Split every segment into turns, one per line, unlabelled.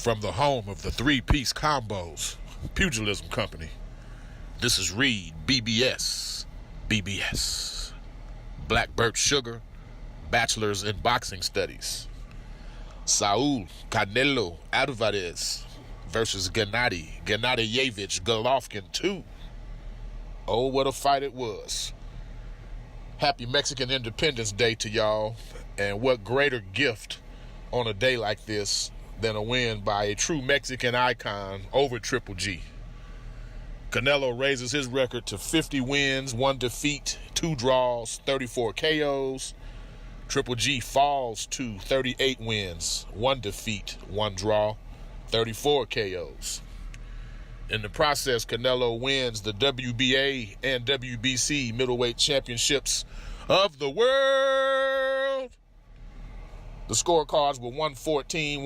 From the home of the three-piece combos, Pugilism Company, this is Reed, BBS, Black Birch Sugar, Bachelor's in Boxing Studies. Saul Canelo Alvarez versus Gennady Golovkin 2. Oh, what a fight it was. Happy Mexican Independence Day to y'all, and what greater gift on a day like this than a win by a true Mexican icon over Triple G. Canelo raises his record to 50 wins, 1 defeat, 2 draws, 34 KOs. Triple G falls to 38 wins, 1 defeat, 1 draw, 34 KOs. In the process, Canelo wins the WBA and WBC middleweight championships of the world. The scorecards were 114,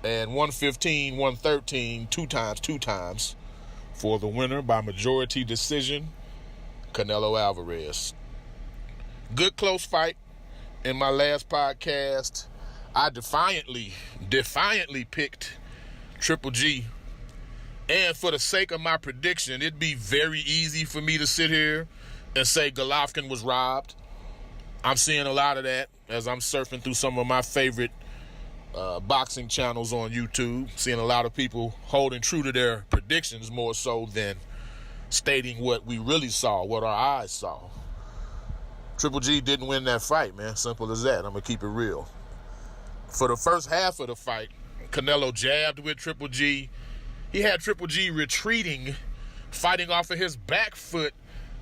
and 115, 2 times for the winner by majority decision, Canelo Alvarez. Good close fight. In my last podcast, I defiantly picked Triple G. And for the sake of my prediction, it'd be very easy for me to sit here and say Golovkin was robbed. I'm seeing a lot of that as I'm surfing through some of my favorite boxing channels on YouTube. Seeing a lot of people holding true to their predictions more so than stating what we really saw, what our eyes saw. Triple G didn't win that fight, man. Simple as that. I'm going to keep it real. For the first half of the fight, Canelo jabbed with Triple G. He had Triple G retreating, fighting off of his back foot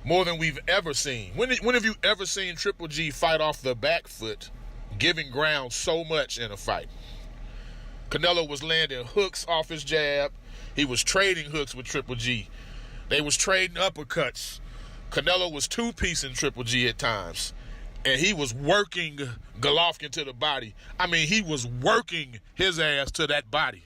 more than we've ever seen. When have you ever seen Triple G fight off the back foot, giving ground so much in a fight? Canelo was landing hooks off his jab. He was trading hooks with Triple G. They was trading uppercuts. Canelo was two-piecing Triple G at times. And he was working Golovkin to the body. I mean, he was working his ass to that body.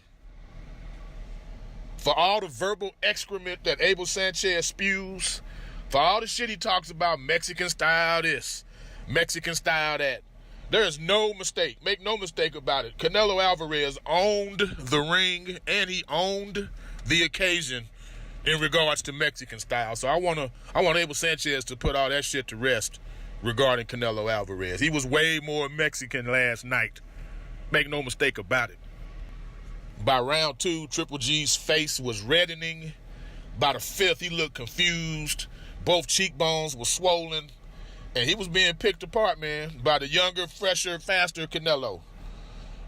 For all the verbal excrement that Abel Sanchez spews, for all the shit he talks about, Mexican style this, Mexican style that, there is no mistake. Make no mistake about it. Canelo Alvarez owned the ring and he owned the occasion in regards to Mexican style. So I want Abel Sanchez to put all that shit to rest regarding Canelo Alvarez. He was way more Mexican last night. Make no mistake about it. By round 2, Triple G's face was reddening. By the 5th, he looked confused. Both cheekbones were swollen. And he was being picked apart, man, by the younger, fresher, faster Canelo.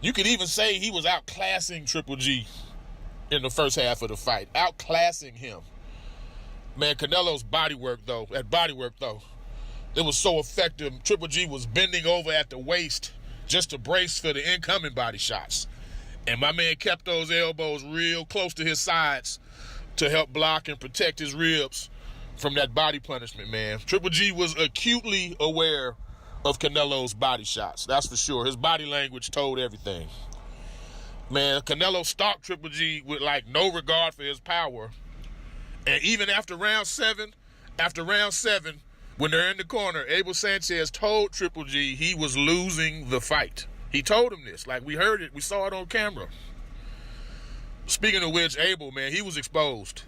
You could even say he was outclassing Triple G in the first half of the fight. Outclassing him. Man, Canelo's bodywork, though, it was so effective. Triple G was bending over at the waist just to brace for the incoming body shots. And my man kept those elbows real close to his sides to help block and protect his ribs from that body punishment, man. Triple G was acutely aware of Canelo's body shots. That's for sure. His body language told everything. Man, Canelo stalked Triple G with like no regard for his power. And even after round 7, when they're in the corner, Abel Sanchez told Triple G he was losing the fight. He told him this. Like, we heard it. We saw it on camera. Speaking of which, Abel, man, he was exposed.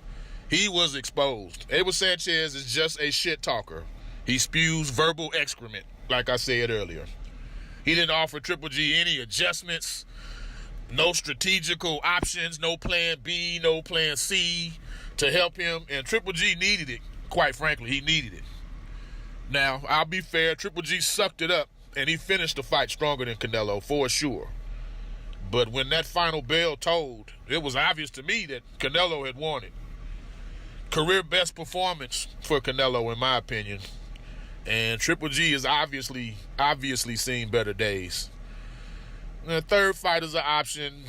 Abel Sanchez is just a shit talker. He spews verbal excrement, like I said earlier. He didn't offer Triple G any adjustments, no strategical options, no plan B, no plan C to help him. And Triple G needed it. Quite frankly, he needed it. Now, I'll be fair. Triple G sucked it up, and he finished the fight stronger than Canelo, for sure. But when that final bell tolled, it was obvious to me that Canelo had won it. Career best performance for Canelo, in my opinion. And Triple G has obviously seen better days. The third fight is an option,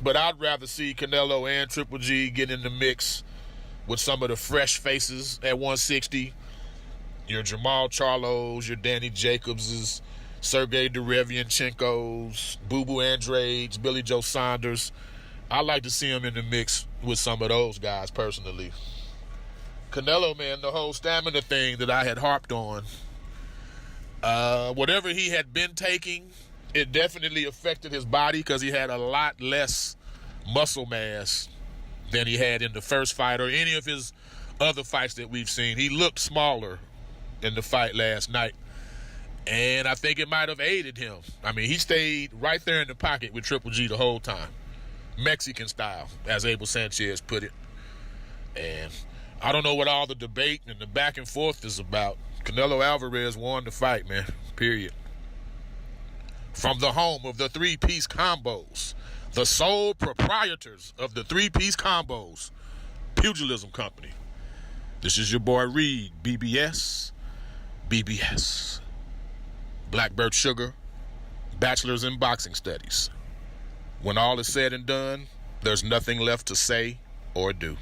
but I'd rather see Canelo and Triple G get in the mix with some of the fresh faces at 160. Your Jamal Charlos, your Danny Jacobses, Sergey Derevyanchenko's, Boo Boo Andrade's, Billy Joe Saunders. I like to see him in the mix with some of those guys personally. Canelo, man, the whole stamina thing that I had harped on, whatever he had been taking it definitely affected his body because he had a lot less muscle mass than he had in the first fight or any of his other fights that we've seen. He looked smaller in the fight last night, and I think it might have aided him. I mean, he stayed right there in the pocket with Triple G the whole time, Mexican style, as Abel Sanchez put it. And I don't know what all the debate and the back and forth is about. Canelo Alvarez won the fight, man, period. From the home of the three-piece combos, the sole proprietors of the three-piece combos, Pugilism Company. This is your boy Reed, BBS, Blackbird Sugar, Bachelor's in Boxing Studies. When all is said and done, there's nothing left to say or do.